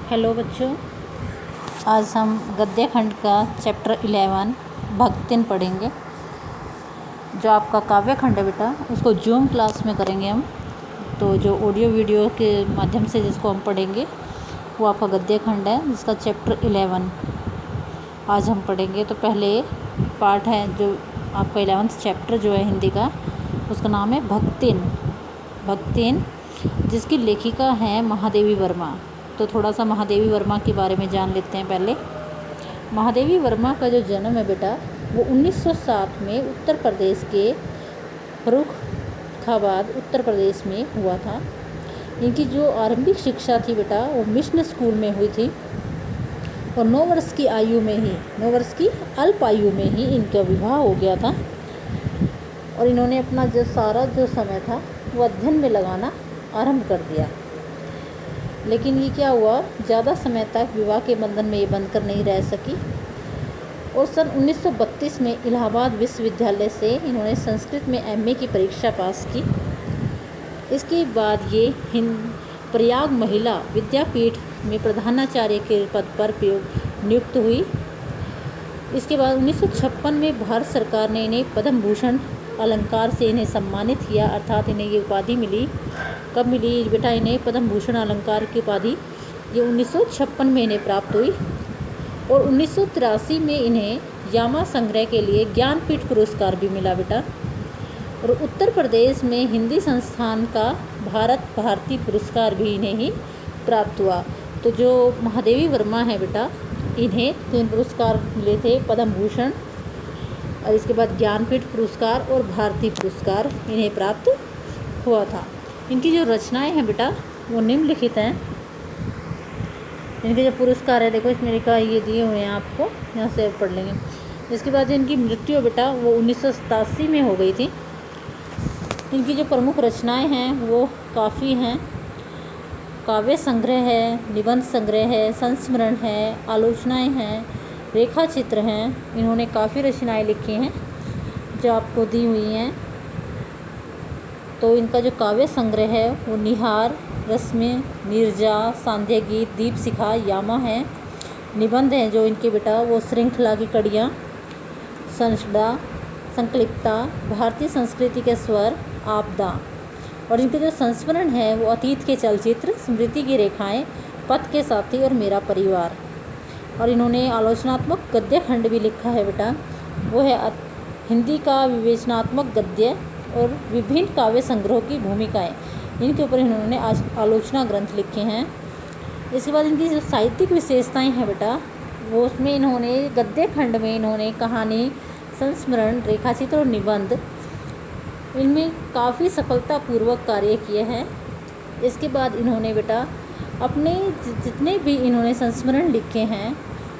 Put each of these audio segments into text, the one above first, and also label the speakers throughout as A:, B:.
A: Hello बच्चों, आज हम गद्य खंड का चैप्टर 11 भक्तिन पढ़ेंगे। जो आपका काव्य खंड है बेटा, उसको जूम क्लास में करेंगे हम। तो जो ऑडियो वीडियो के माध्यम से जिसको हम पढ़ेंगे वो आपका गद्य खंड है, जिसका चैप्टर 11 आज हम पढ़ेंगे। तो पहले पार्ट है जो आपका 11th चैप्टर जो है हिंदी का, उसका नाम है भक्तिन। भक्तिन जिसकी लेखिका है महादेवी वर्मा। तो थोड़ा सा महादेवी वर्मा के बारे में जान लेते हैं पहले। महादेवी वर्मा का जो जन्म है बेटा, वो 1907 में उत्तर प्रदेश के फर्रुखाबाद उत्तर प्रदेश में हुआ था। इनकी जो आरंभिक शिक्षा थी बेटा, वो मिशन स्कूल में हुई थी और 9 वर्ष की आयु में ही, 9 वर्ष की अल्प आयु में ही इनका विवाह हो गया था। और इन्होंने अपना जो सारा जो समय था वो अध्ययन में लगाना आरंभ कर दिया। लेकिन ये क्या हुआ, ज़्यादा समय तक विवाह के बंधन में ये बंधकर नहीं रह सकी और सन 1932 में इलाहाबाद विश्वविद्यालय से इन्होंने संस्कृत में एमए की परीक्षा पास की। इसके बाद ये प्रयाग महिला विद्यापीठ में प्रधानाचार्य के पद पर नियुक्त हुई। इसके बाद 1956 में भारत सरकार ने इन्हें पद्म भूषण अलंकार से इन्हें सम्मानित किया, अर्थात इन्हें ये उपाधि मिली। कब मिली बेटा इन्हें पद्म भूषण अलंकार की उपाधि? ये 1956 में इन्हें प्राप्त हुई और 1983 में इन्हें यामा संग्रह के लिए ज्ञानपीठ पुरस्कार भी मिला बेटा। और उत्तर प्रदेश में हिंदी संस्थान का भारत भारती पुरस्कार भी इन्हें ही प्राप्त हुआ। तो जो महादेवी वर्मा है बेटा, इन्हें 3 पुरस्कार मिले थे, पद्म भूषण और इसके बाद ज्ञानपीठ पुरस्कार और भारती पुरस्कार इन्हें प्राप्त हुआ था। इनकी जो रचनाएं हैं बेटा, वो निम्नलिखित हैं। इनके जो पुरस्कार है, देखो इसमें लिखा ये दिए हुए हैं आपको, यहाँ से पढ़ लेंगे। इसके बाद इनकी मृत्यु बेटा वो 1987 में हो गई थी। इनकी जो प्रमुख रचनाएं हैं वो काफ़ी हैं। काव्य संग्रह है, निबंध संग्रह है, संस्मरण है, आलोचनाएं हैं, रेखा चित्र हैं। इन्होंने काफ़ी रचनाएं लिखी हैं जो आपको दी हुई हैं। तो इनका जो काव्य संग्रह है वो निहार, रश्मि, नीरजा, सांध्य गीत, दीपशिखा, यामा है। निबंध हैं जो इनके बेटा वो श्रृंखला की कड़ियाँ, संशदा, संकलिप्ता, भारतीय संस्कृति के स्वर, आपदा। और इनके जो संस्मरण है वो अतीत के चलचित्र, स्मृति की रेखाएं, पथ के साथी और मेरा परिवार। और इन्होंने आलोचनात्मक गद्य खंड भी लिखा है बेटा, वो है हिंदी का विवेचनात्मक गद्य और विभिन्न काव्य संग्रहों की भूमिकाएं। इनके ऊपर इन्होंने आज आलोचना ग्रंथ लिखे हैं। इसके बाद इनकी जो साहित्यिक विशेषताएं हैं बेटा, वो उसमें इन्होंने गद्य खंड में इन्होंने कहानी, संस्मरण, रेखाचित्र और निबंध, इनमें काफ़ी सफलतापूर्वक कार्य किए हैं। इसके बाद इन्होंने बेटा अपने जितने भी इन्होंने संस्मरण लिखे हैं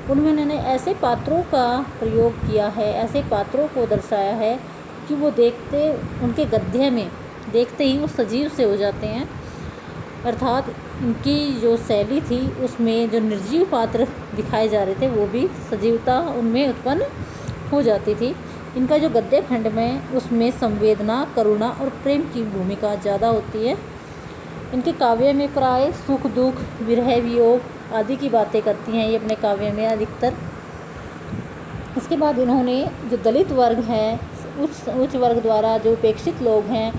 A: उनमें इन्होंने ऐसे पात्रों का प्रयोग किया है, ऐसे पात्रों को दर्शाया है कि वो देखते, उनके गद्य में देखते ही वो सजीव से हो जाते हैं। अर्थात इनकी जो शैली थी उसमें जो निर्जीव पात्र दिखाए जा रहे थे वो भी सजीवता उनमें उत्पन्न हो जाती थी। इनका जो गद्य खंड में उसमें संवेदना, करुणा और प्रेम की भूमिका ज़्यादा होती है। इनके काव्य में प्राय सुख दुख, विरह वियोग आदि की बातें करती हैं ये अपने काव्य में अधिकतर। इसके बाद इन्होंने जो दलित वर्ग है, उच्च वर्ग द्वारा जो उपेक्षित लोग हैं,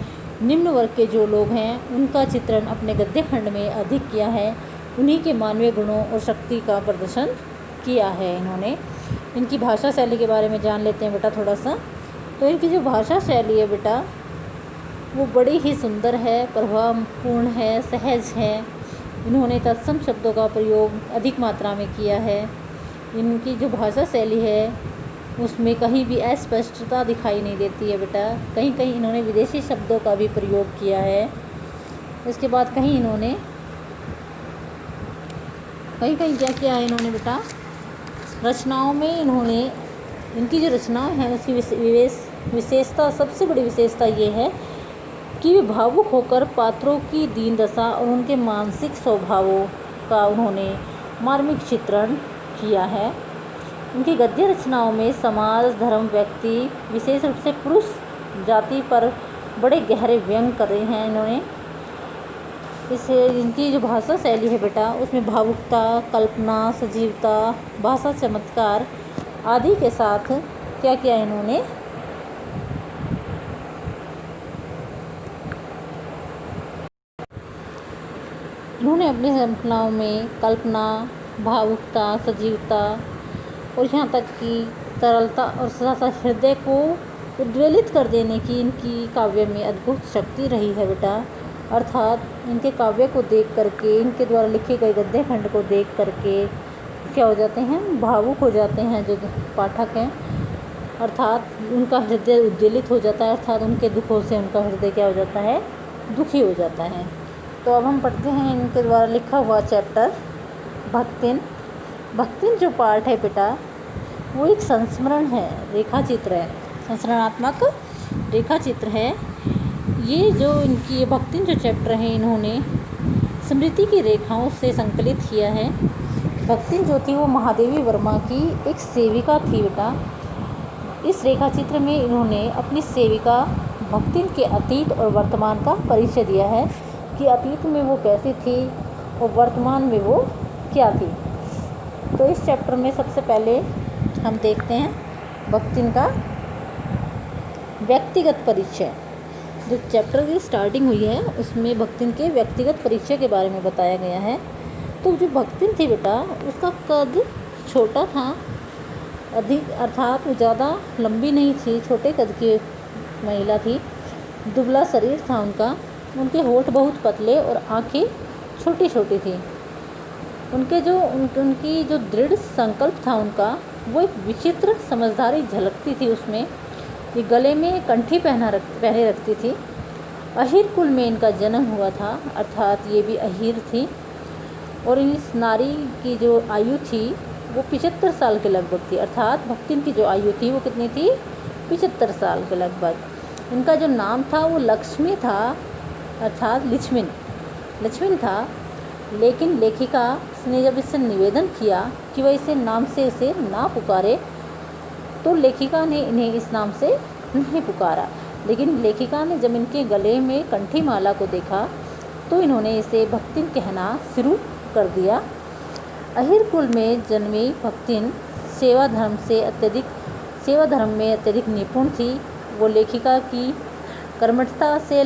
A: निम्न वर्ग के जो लोग हैं, उनका चित्रण अपने गद्य खंड में अधिक किया है। उन्हीं के मानवीय गुणों और शक्ति का प्रदर्शन किया है इन्होंने। इनकी भाषा शैली के बारे में जान लेते हैं बेटा थोड़ा सा। तो इनकी जो भाषा शैली है बेटा, वो बड़ी ही सुंदर है, प्रभावपूर्ण है, सहज है। इन्होंने तत्सम शब्दों का प्रयोग अधिक मात्रा में किया है। इनकी जो भाषा शैली है उसमें कहीं भी अस्पष्टता दिखाई नहीं देती है बेटा। कहीं कहीं इन्होंने विदेशी शब्दों का भी प्रयोग किया है। इसके बाद कहीं कहीं क्या किया है इन्होंने बेटा, रचनाओं में इन्होंने, इनकी जो रचनाएं हैं उसकी विशेषता, सबसे बड़ी विशेषता ये है कि वे भावुक होकर पात्रों की दीन दशा और उनके मानसिक स्वभावों का उन्होंने मार्मिक चित्रण किया है। उनकी गद्य रचनाओं में समाज, धर्म, व्यक्ति, विशेष रूप से पुरुष जाति पर बड़े गहरे व्यंग करे हैं इन्होंने। इनकी जो भाषा शैली है बेटा, उसमें भावुकता, कल्पना, सजीवता, भाषा चमत्कार आदि के साथ क्या किया इन्होंने, अपनी श्रृंखलाओं में कल्पना, भावुकता, सजीवता और यहाँ तक कि तरलता और साथ हृदय को उद्वेलित कर देने की इनकी काव्य में अद्भुत शक्ति रही है बेटा। अर्थात इनके काव्य को देख करके, इनके द्वारा लिखे गए गद्य खंड को देख करके क्या हो जाते हैं, भावुक हो जाते हैं जो पाठक हैं। अर्थात उनका हृदय उद्वेलित हो जाता है, अर्थात उनके दुखों से उनका हृदय क्या हो जाता है, दुखी हो जाता है। तो अब हम पढ़ते हैं इनके द्वारा लिखा हुआ चैप्टर भक्तिन। भक्तिन जो पाठ है बेटा, वो एक संस्मरण है, रेखा चित्र है, संस्मरणात्मक रेखा चित्र है। ये जो इनकी भक्तिन जो चैप्टर है, इन्होंने स्मृति की रेखाओं से संकलित किया है। भक्तिन जो थी वो महादेवी वर्मा की एक सेविका थी बेटा। इस रेखा चित्र में इन्होंने अपनी सेविका भक्तिन के अतीत और वर्तमान का परिचय दिया है कि अतीत में वो कैसी थी और वर्तमान में वो क्या थी। तो इस चैप्टर में सबसे पहले हम देखते हैं भक्तिन का व्यक्तिगत परिचय। जो चैप्टर की स्टार्टिंग हुई है उसमें भक्तिन के व्यक्तिगत परिचय के बारे में बताया गया है। तो जो भक्तिन थी बेटा, उसका कद छोटा था, अधिक अर्थात वो ज़्यादा लंबी नहीं थी, छोटे कद की महिला थी। दुबला शरीर था उनका, उनके होठ बहुत पतले और आँखें छोटी छोटी थी। उनकी जो दृढ़ संकल्प था उनका, वो एक विचित्र समझदारी झलकती थी उसमें। ये गले में कंठी पहने रखती थी। अहीर कुल में इनका जन्म हुआ था, अर्थात ये भी अहीर थी। और इस नारी की जो आयु थी वो 75 साल के लगभग थी। अर्थात भक्तिन की जो आयु थी वो कितनी थी, 75 साल के लगभग। इनका जो नाम था वो लक्ष्मी था, अर्थात लक्ष्मण था। लेकिन लेखिका ने जब इससे निवेदन किया कि वह इसे नाम से इसे ना पुकारे, तो लेखिका ने इन्हें इस नाम से नहीं पुकारा। लेकिन लेखिका ने जब इनके गले में कंठी माला को देखा तो इन्होंने इसे भक्तिन कहना शुरू कर दिया। अहीर कुल में जन्मी भक्तिन सेवा धर्म में अत्यधिक निपुण थी। वो लेखिका की कर्मठता से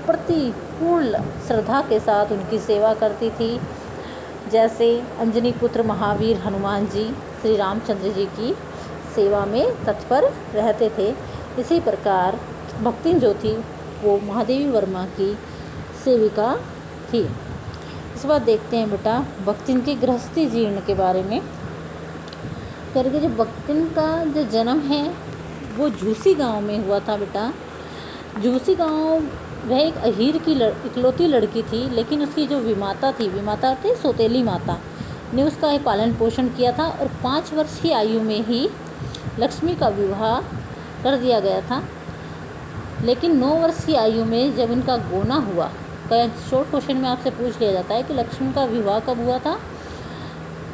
A: प्रति पूर्ण श्रद्धा के साथ उनकी सेवा करती थी। जैसे अंजनी पुत्र महावीर हनुमान जी श्री रामचंद्र जी की सेवा में तत्पर रहते थे, इसी प्रकार भक्तिन जो थी वो महादेवी वर्मा की सेविका थी। इस बार देखते हैं बेटा भक्तिन की गृहस्थी जीवन के बारे में। करके जो भक्तिन का जो जन्म है वो झूसी गांव में हुआ था बेटा। झूसी गांव वह एक अहीर की इकलौती लड़की थी, लेकिन उसकी जो विमाता थी सौतेली माता ने उसका पालन पोषण किया था और 5 वर्ष की आयु में ही लक्ष्मी का विवाह कर दिया गया था। लेकिन 9 वर्ष की आयु में जब इनका गोना हुआ, शॉर्ट क्वेश्चन में आपसे पूछ लिया जाता है कि लक्ष्मी का विवाह कब हुआ था,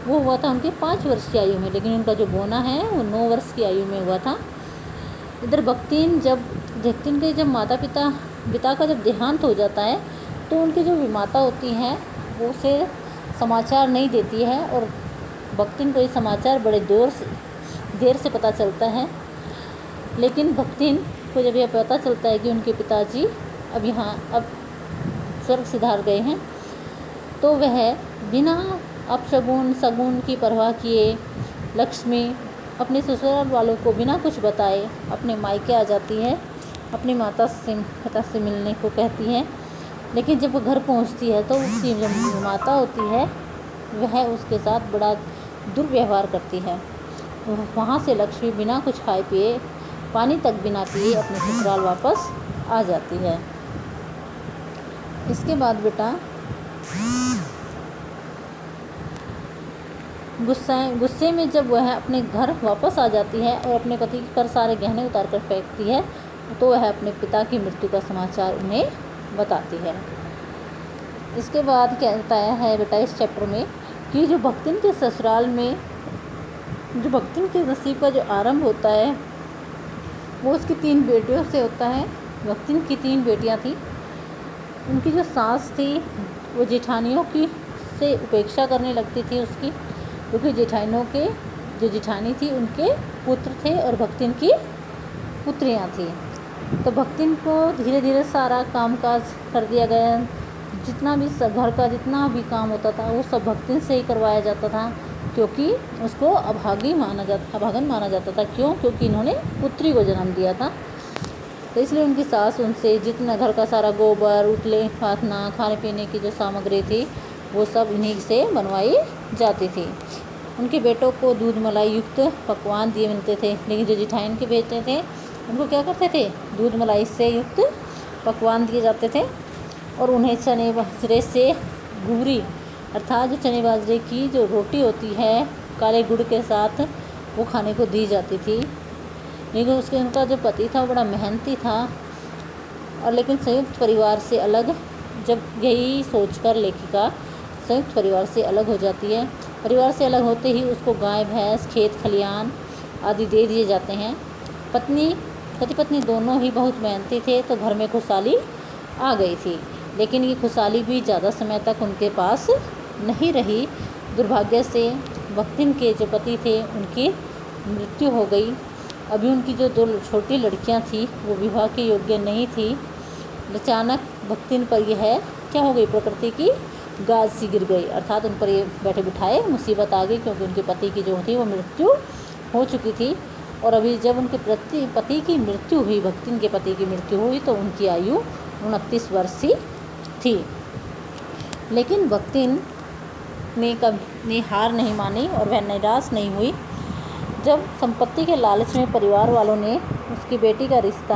A: वो हुआ था उनके 5 वर्ष की आयु में, लेकिन उनका जो गोना है वो 9 वर्ष की आयु में हुआ था। इधर भक्तिन के जब माता पिता का जब देहांत हो जाता है तो उनकी जो विमाता होती हैं वो उसे समाचार नहीं देती है और भक्तिन को ये समाचार बड़े देर से पता चलता है। लेकिन भक्तिन को जब यह पता चलता है कि उनके पिताजी अब स्वर्ग सिधार गए हैं, तो वह बिना शगुन की परवाह किए लक्ष्मी अपने ससुराल वालों को बिना कुछ बताए अपने मायके आ जाती है, अपनी पिता से मिलने को कहती है। लेकिन जब वो घर पहुंचती है तो उसकी जो माता होती है वह उसके साथ बड़ा दुर्व्यवहार करती है। तो वहाँ से लक्ष्मी बिना कुछ खाए पिए, पानी तक बिना पिए अपने ससुराल वापस आ जाती है। इसके बाद बेटा गुस्से में जब वह अपने घर वापस आ जाती है और अपने पति पर सारे गहने उतार कर फेंकती है, तो वह अपने पिता की मृत्यु का समाचार उन्हें बताती है। इसके बाद क्या बताया है बेटा इस चैप्टर में कि जो भक्तिन के ससुराल में जो भक्तिन के नसीब का जो आरंभ होता है वो उसकी 3 बेटियों से होता है। भक्तिन की 3 बेटियां थी, उनकी जो सास थी वो जेठानियों की से उपेक्षा करने लगती थी उसकी, क्योंकि जेठानियों के जो जेठानी थी उनके पुत्र थे और भक्तिन की पुत्रियां थी। तो भक्तिन को धीरे धीरे सारा कामकाज कर दिया गया, जितना भी घर का जितना भी काम होता था वो सब भक्तिन से ही करवाया जाता था, क्योंकि उसको अभागन माना जाता था। क्यों? क्योंकि इन्होंने पुत्री को जन्म दिया था। तो इसलिए उनकी सास उनसे जितना घर का सारा गोबर, उठले फातना, खाने पीने की जो सामग्री थी वो सब इन्हीं से बनवाई जाती थी। उनके बेटों को दूध मलाई युक्त पकवान दिए मिलते थे, लेकिन जो जेठाइन के बेटे थे उनको क्या करते थे? दूध मलाई से युक्त पकवान दिए जाते थे, और उन्हें चने बाजरे से घूरी अर्थात जो चने बाजरे की जो रोटी होती है काले गुड़ के साथ, वो खाने को दी जाती थी। लेकिन उनका जो पति था वो बड़ा मेहनती था, और लेकिन संयुक्त परिवार से अलग, जब यही सोचकर लेखिका संयुक्त परिवार से अलग हो जाती है, परिवार से अलग होते ही उसको गाय भैंस, खेत खलियान आदि दे दिए जाते हैं। पति पत्नी दोनों ही बहुत मेहनती थे, तो घर में खुशहाली आ गई थी। लेकिन ये खुशहाली भी ज़्यादा समय तक उनके पास नहीं रही। दुर्भाग्य से भक्तिन के जो पति थे उनकी मृत्यु हो गई। अभी उनकी जो 2 छोटी लड़कियां थी वो विवाह के योग्य नहीं थी। अचानक भक्तिन पर यह क्या हो गई? प्रकृति की गाज सी गिर गई, अर्थात उन पर ये बैठे बिठाए मुसीबत आ गई, क्योंकि उनके पति की जो थी वो मृत्यु हो चुकी थी। और अभी जब उनके पति की मृत्यु हुई, भक्तिन के पति की मृत्यु हुई, तो उनकी आयु 29 वर्ष ही थी। लेकिन भक्तिन ने कभी हार नहीं मानी और वह निराश नहीं हुई। जब संपत्ति के लालच में परिवार वालों ने उसकी बेटी का रिश्ते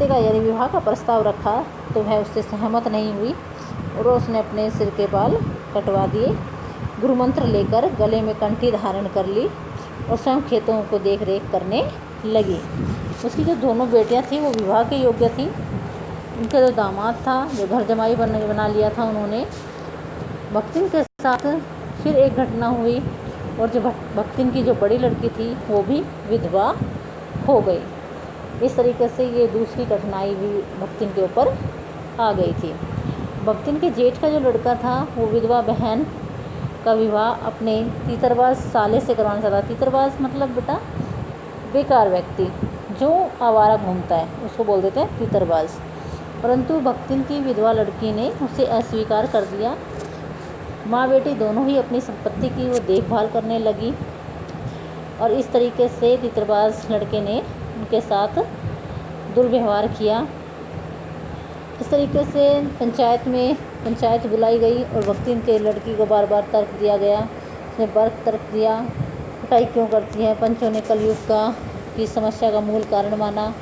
A: का यानी विवाह का प्रस्ताव रखा, तो वह उससे सहमत नहीं हुई और उसने अपने सिर के बाल कटवा दिए, गुरुमंत्र लेकर गले में कंठी धारण कर ली और स्वयं खेतों को देख रेख करने लगी। उसकी जो दोनों बेटियां थीं वो विवाह के योग्य थीं। उनका जो दामाद था, जो घर जमाई बना लिया था उन्होंने, भक्तिन के साथ फिर एक घटना हुई, और जो भक्तिन की जो बड़ी लड़की थी वो भी विधवा हो गई। इस तरीके से ये दूसरी कठिनाई भी भक्तिन के ऊपर आ गई थी। भक्तिन के जेठ का जो लड़का था वो विधवा बहन का विवाह अपने तीतरबाज साले से करवाना चाहता। तीतरबाज मतलब बेटा बेकार व्यक्ति, जो आवारा घूमता है, उसको बोल देते हैं तीतरबाज। परंतु भक्तिन की विधवा लड़की ने उसे अस्वीकार कर दिया। माँ बेटी दोनों ही अपनी संपत्ति की वो देखभाल करने लगी, और इस तरीके से तीतरबाज लड़के ने उनके साथ दुर्व्यवहार किया। इस तरीके से पंचायत बुलाई गई और भक्तिन के लड़की को बार बार तर्क दिया गया। उसने तर्क दिया, पिटाई क्यों करती है। पंचों ने कलयुग की समस्या का मूल कारण माना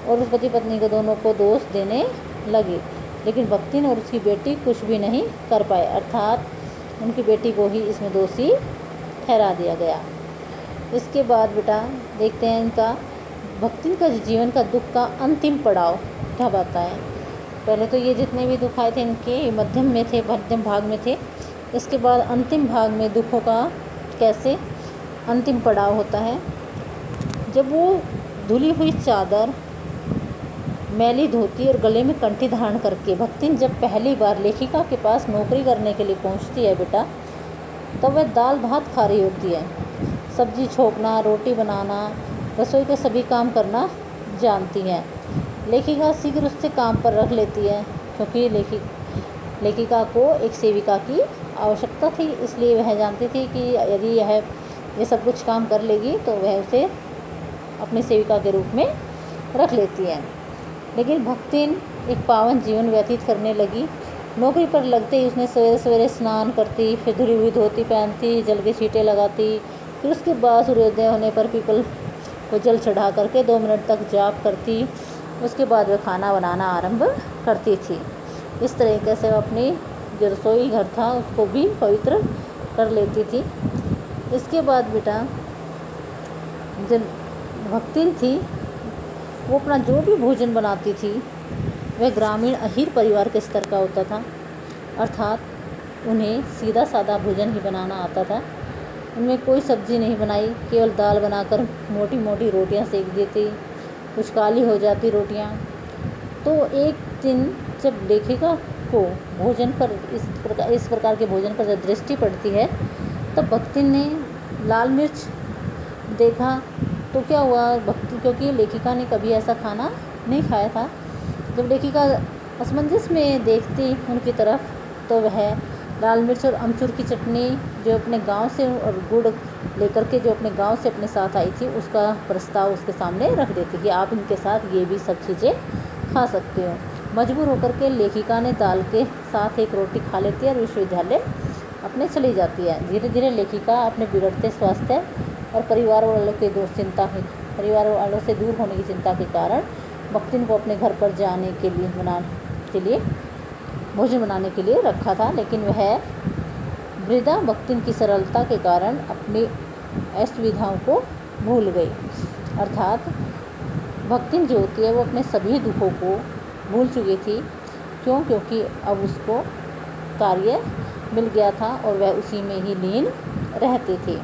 A: और उस पति पत्नी को दोनों को दोष देने लगे, लेकिन भक्तिन और उसकी बेटी कुछ भी नहीं कर पाए, अर्थात उनकी बेटी को ही इसमें दोषी ठहरा दिया गया। इसके बाद बेटा देखते हैं इनका भक्तिन का जीवन का दुख का अंतिम पड़ाव कब आता है। पहले तो ये जितने भी दुख आए थे इनके मध्यम भाग में थे। इसके बाद अंतिम भाग में दुखों का कैसे अंतिम पड़ाव होता है। जब वो धुली हुई चादर, मैली धोती और गले में कंठी धारण करके भक्तिन जब पहली बार लेखिका के पास नौकरी करने के लिए पहुंचती है बेटा, तब वह दाल भात खा रही होती है। सब्जी छोंकना, रोटी बनाना, रसोई के सभी काम करना जानती है। लेखिका शीघ्र उससे काम पर रख लेती है, क्योंकि लेखिका को एक सेविका की आवश्यकता थी, इसलिए वह जानती थी कि यदि ये सब कुछ काम कर लेगी तो वह उसे अपनी सेविका के रूप में रख लेती है। लेकिन भक्तिन एक पावन जीवन व्यतीत करने लगी। नौकरी पर लगते ही उसने सवेरे सवेरे स्नान करती, फिर धुली हुई धोती पहनती, जल के छींटे लगाती, फिर उसके बाद सूर्योदय होने पर पीपल को जल चढ़ा करके 2 मिनट तक जाप करती। उसके बाद वह खाना बनाना आरंभ करती थी। इस तरीके से वह अपनी जो रसोई घर था उसको भी पवित्र कर लेती थी। इसके बाद बेटा जो भक्तिन थी वो अपना जो भी भोजन बनाती थी वह ग्रामीण अहीर परिवार के स्तर का होता था, अर्थात उन्हें सीधा सादा भोजन ही बनाना आता था। उनमें कोई सब्ज़ी नहीं बनाई, केवल दाल बनाकर मोटी मोटी रोटियां सेक देती, कुछ काली हो जाती रोटियां। तो एक दिन जब लेखिका को भोजन पर इस प्रकार के भोजन पर जब दृष्टि पड़ती है तब भक्तिन ने लाल मिर्च देखा तो क्या हुआ, भक्ति क्योंकि लेखिका ने कभी ऐसा खाना नहीं खाया था। जब लेखिका असमंजस में देखती उनकी तरफ तो वह लाल मिर्च और अमचूर की चटनी जो अपने गांव से और गुड़ लेकर के जो अपने गांव से अपने साथ आई थी उसका प्रस्ताव उसके सामने रख देती कि आप इनके साथ ये भी सब चीज़ें खा सकते हो। मजबूर होकर के लेखिका ने दाल के साथ एक रोटी खा लेती है और विश्वविद्यालय अपने चली जाती है। धीरे धीरे लेखिका अपने बिगड़ते स्वास्थ्य और परिवार वालों से दूर होने की चिंता के कारण भक्तिन को अपने घर पर जाने के लिए भोजन बनाने के लिए रखा था, लेकिन वह वृद्धा भक्तिन की सरलता के कारण अपनी असुविधाओं को भूल गई। अर्थात भक्तिन जो होती है वो अपने सभी दुखों को भूल चुकी थी। क्योंकि अब उसको कार्य मिल गया था और वह उसी में ही लीन रहती थी।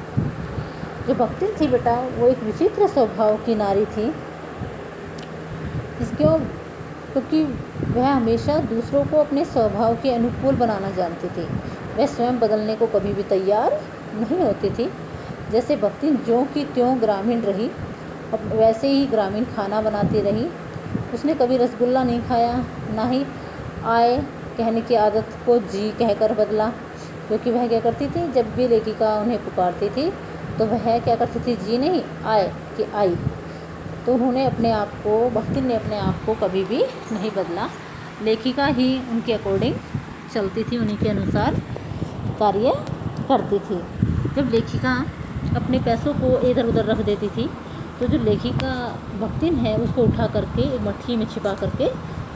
A: जो भक्तिन थी बेटा वो एक विचित्र स्वभाव की नारी थी, क्योंकि वह हमेशा दूसरों को अपने स्वभाव के अनुकूल बनाना जानती थी। वह स्वयं बदलने को कभी भी तैयार नहीं होती थी। जैसे भक्तिन ज्यों की त्यों ग्रामीण रही, अब वैसे ही ग्रामीण खाना बनाती रही। उसने कभी रसगुल्ला नहीं खाया, ना ही आए कहने की आदत को जी कहकर बदला। क्योंकि वह क्या करती थी, जब भी लेखिका उन्हें पुकारती थी तो वह क्या करती थी, जी नहीं आए कि आई। तो भक्तिन ने अपने आप को कभी भी नहीं बदला। लेखिका ही उनके अकॉर्डिंग चलती थी, उन्हीं के अनुसार कार्य करती थी। जब लेखिका अपने पैसों को इधर उधर रख देती थी तो जो लेखिका भक्तिन है उसको उठा करके मट्ठी में छिपा करके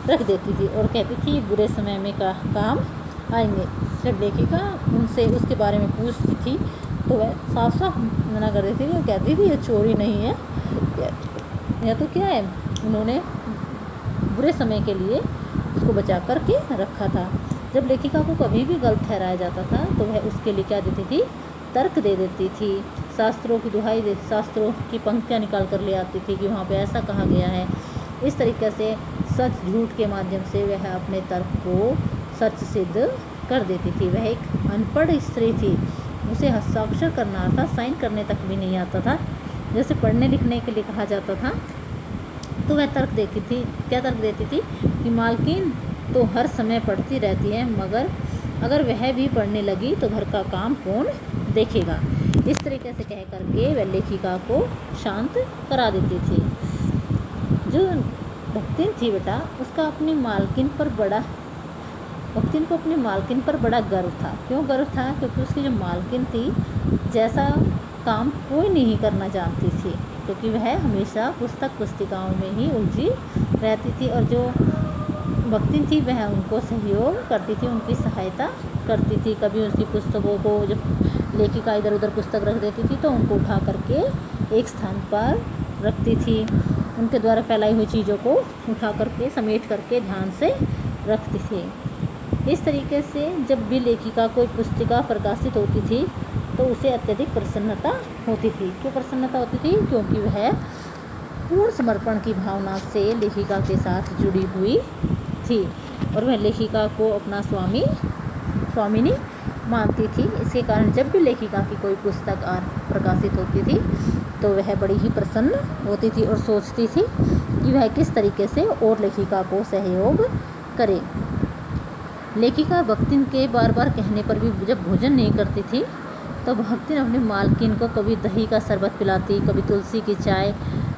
A: रख देती थी और कहती थी बुरे समय में काम आएंगे। जब लेखिका उनसे उसके बारे में पूछती थी तो वह साफ साफ मना कर देती थी। वो कहती थी ये चोरी नहीं है, यह तो क्या है, उन्होंने बुरे समय के लिए उसको बचा करके रखा था। जब लेखिका को कभी भी गलत ठहराया जाता था तो वह उसके लिए क्या देती थी, तर्क दे देती थी। शास्त्रों की पंक्तियाँ निकाल कर ले आती थी कि वहाँ पे ऐसा कहा गया है। इस तरीके से सच झूठ के माध्यम से वह अपने तर्क को सच सिद्ध कर देती थी। वह एक अनपढ़ स्त्री थी, उसे हस्ताक्षर करना आता, साइन करने तक भी नहीं आता था। जैसे पढ़ने लिखने के लिए कहा जाता था तो वह तर्क देती थी। क्या तर्क देती थी कि मालकिन तो हर समय पढ़ती रहती है, मगर अगर वह भी पढ़ने लगी तो घर का काम कौन देखेगा। इस तरीके से कह करके वह लेखिका को शांत करा देती थी। जो भक्तिन थी बेटा उसका भक्तिन को अपनी मालकिन पर बड़ा गर्व था। क्यों गर्व था, क्योंकि उसकी जो मालकिन थी जैसा काम कोई नहीं करना जानती थी, क्योंकि वह हमेशा पुस्तिकाओं में ही उलझी रहती थी। और जो भक्तिन थी वह उनको सहयोग करती थी, उनकी सहायता करती थी। कभी उसकी पुस्तकों को जब लेखिका इधर उधर पुस्तक रख देती थी तो उनको उठा करके एक स्थान पर रखती थी। उनके द्वारा फैलाई हुई चीज़ों को उठा करके समेट करके ध्यान से रखती थी। इस तरीके से जब भी लेखिका कोई पुस्तिका प्रकाशित होती थी तो उसे अत्यधिक प्रसन्नता होती थी। क्यों प्रसन्नता होती थी, क्योंकि वह पूर्ण समर्पण की भावना से लेखिका के साथ जुड़ी हुई थी और वह लेखिका को अपना स्वामिनी मानती थी। इसके कारण जब भी लेखिका की कोई पुस्तक प्रकाशित होती थी तो वह बड़ी ही प्रसन्न होती थी और सोचती थी कि वह किस तरीके से और लेखिका को सहयोग करे। लेखिका भक्तिन के बार बार कहने पर भी जब भोजन नहीं करती थी तो भक्तिन अपनी मालकिन को कभी दही का शरबत पिलाती, कभी तुलसी की चाय,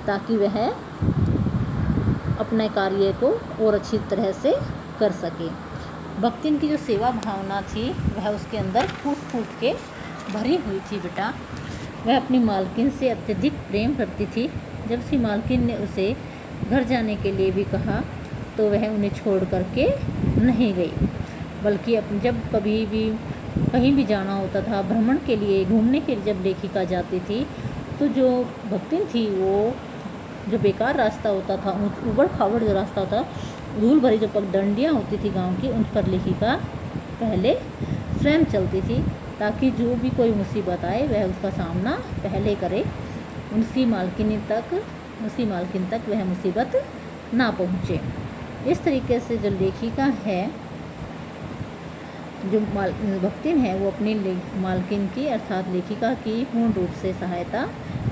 A: ताकि वह अपने कार्य को और अच्छी तरह से कर सके। भक्तिन की जो सेवा भावना थी वह उसके अंदर फूट फूट के भरी हुई थी बेटा। वह अपनी मालकिन से अत्यधिक प्रेम करती थी। जब उसकी मालकिन ने उसे घर जाने के लिए भी कहा तो वह उन्हें छोड़ करके नहीं गई, बल्कि जब कभी भी कहीं भी जाना होता था भ्रमण के लिए, घूमने के लिए जब लेखिका जाती थी तो जो भक्तिन थी वो जो बेकार रास्ता होता था, उबड़ खाबड़ जो रास्ता होता, धूल भरी जो पगडंडियाँ होती थी गांव की, उन पर लेखिका पहले स्वयं चलती थी ताकि जो भी कोई मुसीबत आए वह उसका सामना पहले करे, उसकी मालकिन तक वह मुसीबत ना पहुँचे। इस तरीके से जो लेखिका है, जो भक्तिन है, वो अपनी मालकिन की अर्थात लेखिका की पूर्ण रूप से सहायता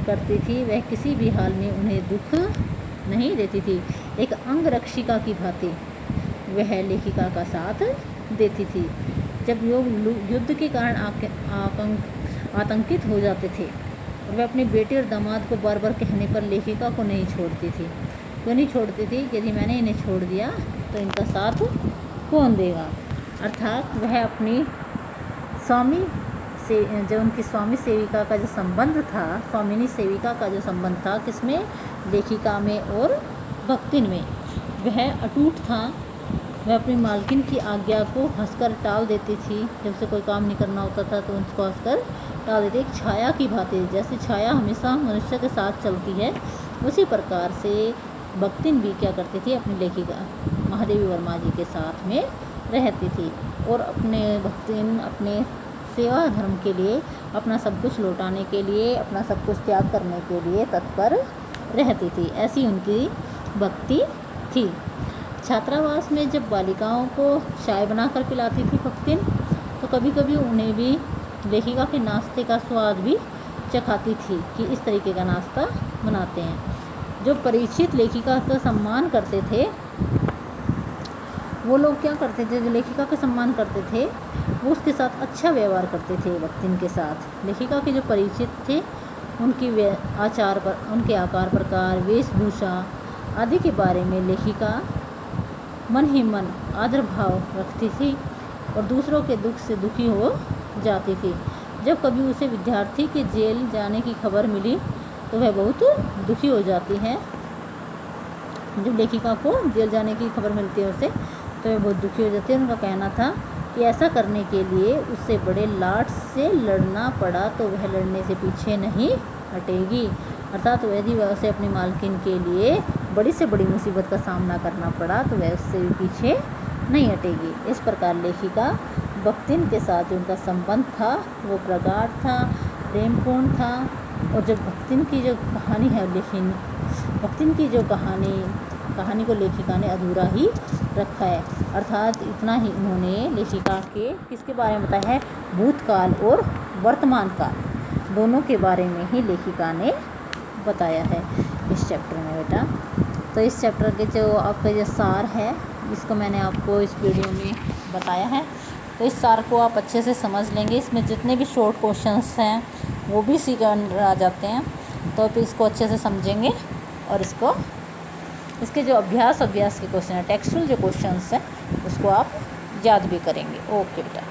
A: करती थी। वह किसी भी हाल में उन्हें दुख नहीं देती थी। एक अंगरक्षिका की भांति वह लेखिका का साथ देती थी। जब लोग युद्ध के कारण आतंकित हो जाते थे, वह अपने बेटे और दामाद को बार बार कहने पर लेखिका को नहीं छोड़ती थी। क्यों नहीं छोड़ती थी? यदि मैंने इन्हें छोड़ दिया तो इनका साथ कौन देगा। अर्थात वह अपनी स्वामी से, जो उनकी स्वामी सेविका का जो संबंध था, स्वामिनी सेविका का जो संबंध था, किसमें? लेखिका में और भक्तिन में, वह अटूट था। वह अपनी मालकिन की आज्ञा को हंसकर टाल देती थी। जब से कोई काम नहीं करना होता था तो उसको हंसकर टाल देती। एक छाया की भांति, जैसे छाया हमेशा मनुष्य के साथ चलती है, उसी प्रकार से भक्तिन भी क्या करती थी? अपनी लेखिका महादेवी वर्मा जी के साथ में रहती थी और अपने भक्तिन अपने सेवा धर्म के लिए, अपना सब कुछ लौटाने के लिए, अपना सब कुछ त्याग करने के लिए तत्पर रहती थी। ऐसी उनकी भक्ति थी। छात्रावास में जब बालिकाओं को चाय बनाकर पिलाती थी भक्तिन, तो कभी कभी उन्हें भी लेखिका के नाश्ते का स्वाद भी चखाती थी कि इस तरीके का नाश्ता बनाते हैं। जो परिचित लेखिका का सम्मान करते थे, वो लोग क्या करते थे? जो लेखिका का सम्मान करते थे, वो उसके साथ अच्छा व्यवहार करते थे भक्तिन के साथ। लेखिका के जो परिचित थे, उनकी उनके आकार प्रकार, वेशभूषा आदि के बारे में लेखिका मन ही मन आदर भाव रखती थी और दूसरों के दुख से दुखी हो जाती थी। जब कभी उसे विद्यार्थी के जेल जाने की खबर मिली तो वह बहुत दुखी हो जाती है। जब लेखिका को जेल जाने की खबर मिलती है उसे, तो वह बहुत दुखी हो जाती है। उनका कहना था कि ऐसा करने के लिए उससे बड़े लाट से लड़ना पड़ा तो वह लड़ने से पीछे नहीं हटेगी। अर्थात यदि वह उसे अपनी मालकिन के लिए बड़ी से बड़ी मुसीबत का सामना करना पड़ा तो वह उससे भी पीछे नहीं हटेगी। इस प्रकार लेखिका भक्तिन के साथ जो उनका संबंध था वो प्रगाढ़ था, प्रेमपूर्ण था। और जब भक्तिन की जो कहानी है, लेकिन भक्तिन की जो कहानी को लेखिका ने अधूरा ही रखा है। अर्थात इतना ही उन्होंने लेखिका के किसके बारे में बताया है? भूतकाल और वर्तमान काल दोनों के बारे में ही लेखिका ने बताया है इस चैप्टर में बेटा। तो इस चैप्टर के जो आपका जो सार है, इसको मैंने आपको इस वीडियो में बताया है। तो इस सार को आप अच्छे से समझ लेंगे। इसमें जितने भी शॉर्ट क्वेश्चंस हैं वो भी सीख आ जाते हैं। तो फिर इसको अच्छे से समझेंगे और इसके जो अभ्यास के क्वेश्चन हैं, टेक्सचुअल जो क्वेश्चंस हैं, उसको आप याद भी करेंगे। ओके बेटा।